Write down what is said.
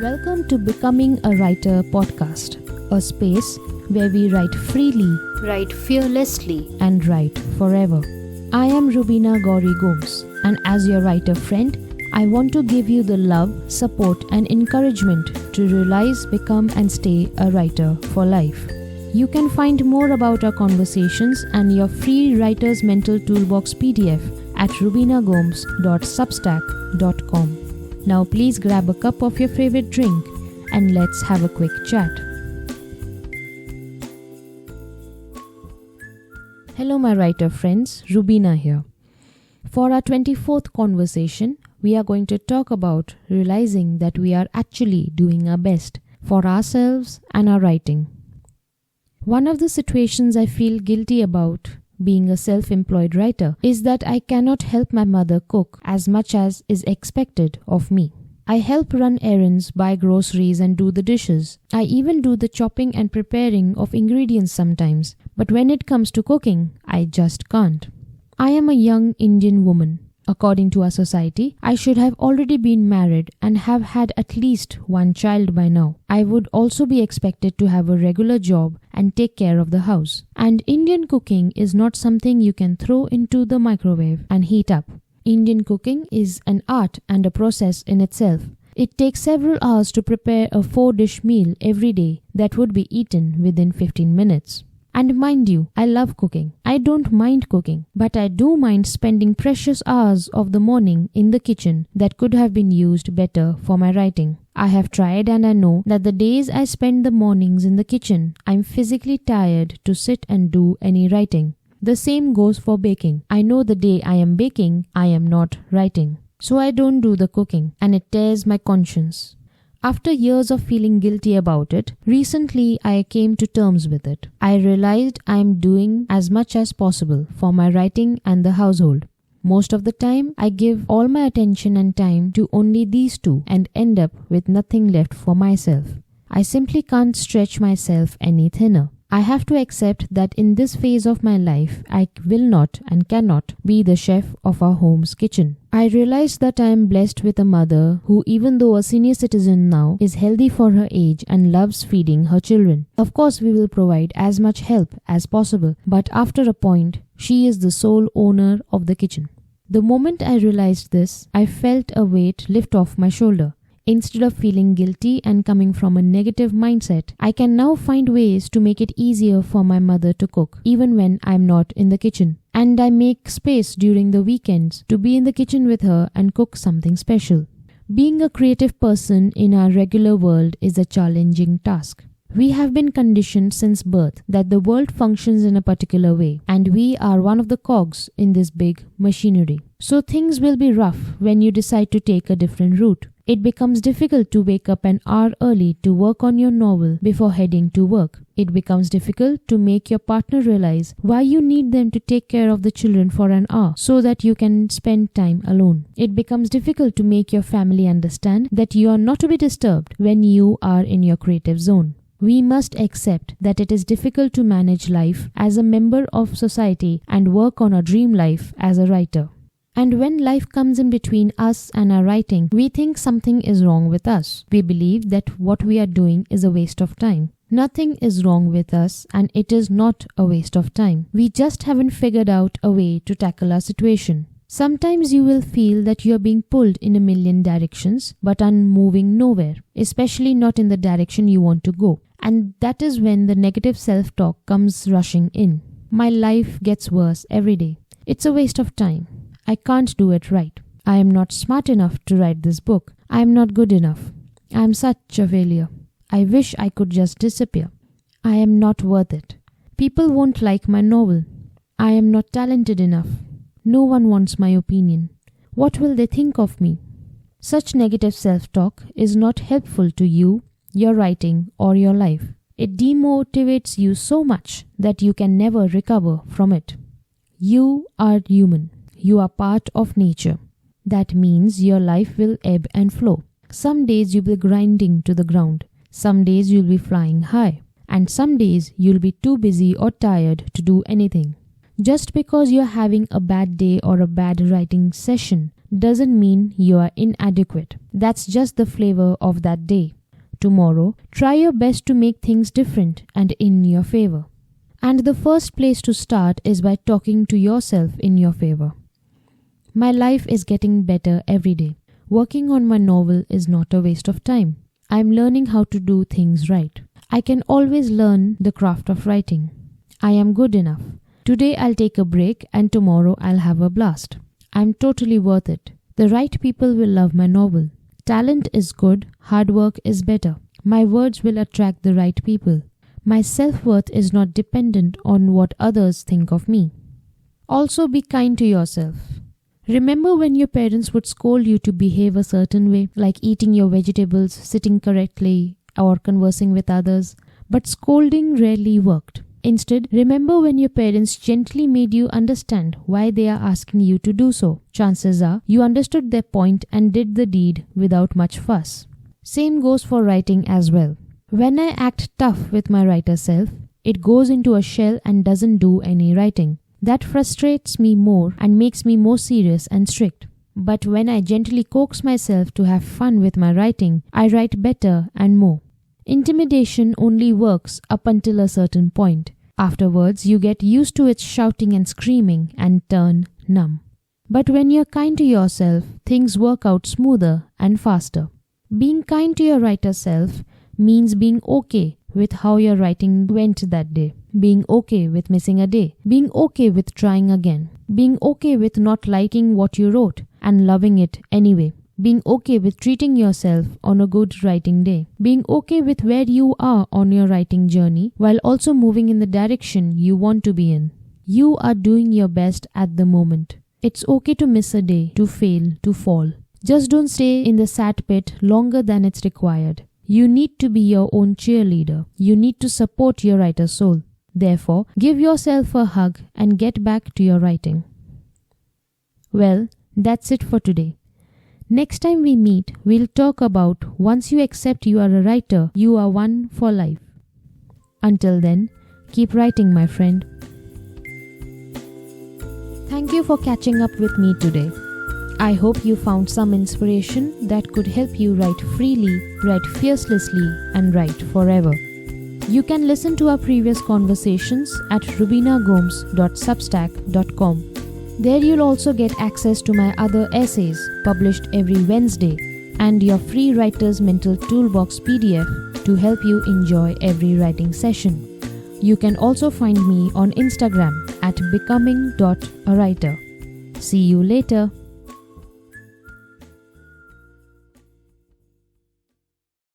Welcome to Becoming a Writer podcast, a space where we write freely, Write fearlessly, and write forever. I am Rubina Gauri Gomes, and as your writer friend, I want to give you the love, support, and encouragement to realize, become, and stay a writer for life. You can find more about our conversations and your free Writer's Mental Toolbox PDF at rubinagomes.substack.com. Now please grab a cup of your favorite drink and let's have a quick chat. Hello my writer friends, Rubina here. For our 24th conversation, we are going to talk about realizing that we are actually doing our best for ourselves and our writing. One of the situations I feel guilty about being a self-employed writer is that I cannot help my mother cook as much as is expected of me. I help run errands, buy groceries and do the dishes. I even do the chopping and preparing of ingredients sometimes. But when it comes to cooking, I just can't. I am a young Indian woman. According to our society, I should have already been married and have had at least one child by now. I would also be expected to have a regular job and take care of the house. And Indian cooking is not something you can throw into the microwave and heat up. Indian cooking is an art and a process in itself. It takes several hours to prepare a 4-dish meal every day that would be eaten within 15 minutes. And mind you, I love cooking. I don't mind cooking, but I do mind spending precious hours of the morning in the kitchen that could have been used better for my writing. I have tried and I know that the days I spend the mornings in the kitchen, I'm physically tired to sit and do any writing. The same goes for baking. I know the day I am baking, I am not writing. So I don't do the cooking and it tears my conscience. After years of feeling guilty about it, recently I came to terms with it. I realized I am doing as much as possible for my writing and the household. Most of the time, I give all my attention and time to only these two and end up with nothing left for myself. I simply can't stretch myself any thinner. I have to accept that in this phase of my life, I will not and cannot be the chef of our home's kitchen. I realize that I am blessed with a mother who, even though a senior citizen now, is healthy for her age and loves feeding her children. Of course, we will provide as much help as possible, but after a point, she is the sole owner of the kitchen. The moment I realized this, I felt a weight lift off my shoulder. Instead of feeling guilty and coming from a negative mindset, I can now find ways to make it easier for my mother to cook, even when I'm not in the kitchen. And I make space during the weekends to be in the kitchen with her and cook something special. Being a creative person in our regular world is a challenging task. We have been conditioned since birth that the world functions in a particular way, and we are one of the cogs in this big machinery. So things will be rough when you decide to take a different route. It becomes difficult to wake up an hour early to work on your novel before heading to work. It becomes difficult to make your partner realize why you need them to take care of the children for an hour so that you can spend time alone. It becomes difficult to make your family understand that you are not to be disturbed when you are in your creative zone. We must accept that it is difficult to manage life as a member of society and work on a dream life as a writer. And when life comes in between us and our writing, we think something is wrong with us. We believe that what we are doing is a waste of time. Nothing is wrong with us and it is not a waste of time. We just haven't figured out a way to tackle our situation. Sometimes you will feel that you are being pulled in a million directions but are moving nowhere, especially not in the direction you want to go. And that is when the negative self-talk comes rushing in. My life gets worse every day. It's a waste of time. I can't do it right. I am not smart enough to write this book. I am not good enough. I am such a failure. I wish I could just disappear. I am not worth it. People won't like my novel. I am not talented enough. No one wants my opinion. What will they think of me? Such negative self-talk is not helpful to you, your writing, or your life. It demotivates you so much that you can never recover from it. You are human. You are part of nature. That means your life will ebb and flow. Some days you'll be grinding to the ground. Some days you'll be flying high. And some days you'll be too busy or tired to do anything. Just because you're having a bad day or a bad writing session doesn't mean you are inadequate. That's just the flavor of that day. Tomorrow, try your best to make things different and in your favor. And the first place to start is by talking to yourself in your favor. My life is getting better every day. Working on my novel is not a waste of time. I'm learning how to do things right. I can always learn the craft of writing. I am good enough. Today I'll take a break and tomorrow I'll have a blast. I'm totally worth it. The right people will love my novel. Talent is good, hard work is better. My words will attract the right people. My self-worth is not dependent on what others think of me. Also be kind to yourself. Remember when your parents would scold you to behave a certain way, like eating your vegetables, sitting correctly, or conversing with others? But scolding rarely worked. Instead, remember when your parents gently made you understand why they are asking you to do so. Chances are you understood their point and did the deed without much fuss. Same goes for writing as well. When I act tough with my writer self, it goes into a shell and doesn't do any writing. That frustrates me more and makes me more serious and strict. But when I gently coax myself to have fun with my writing, I write better and more. Intimidation only works up until a certain point. Afterwards, you get used to its shouting and screaming and turn numb. But when you're kind to yourself, things work out smoother and faster. Being kind to your writer self means being okay with how your writing went that day, being okay with missing a day, being okay with trying again, being okay with not liking what you wrote and loving it anyway, being okay with treating yourself on a good writing day, being okay with where you are on your writing journey while also moving in the direction you want to be in. You are doing your best at the moment. It's okay to miss a day, to fail, to fall. Just don't stay in the sad pit longer than it's required. You need to be your own cheerleader. You need to support your writer's soul. Therefore, give yourself a hug and get back to your writing. Well, that's it for today. Next time we meet, we'll talk about once you accept you are a writer, you are one for life. Until then, keep writing, my friend. Thank you for catching up with me today. I hope you found some inspiration that could help you write freely, write fearlessly, and write forever. You can listen to our previous conversations at rubinagomes.substack.com. There you'll also get access to my other essays published every Wednesday and your free Writer's Mental Toolbox PDF to help you enjoy every writing session. You can also find me on Instagram at becoming.awriter. See you later.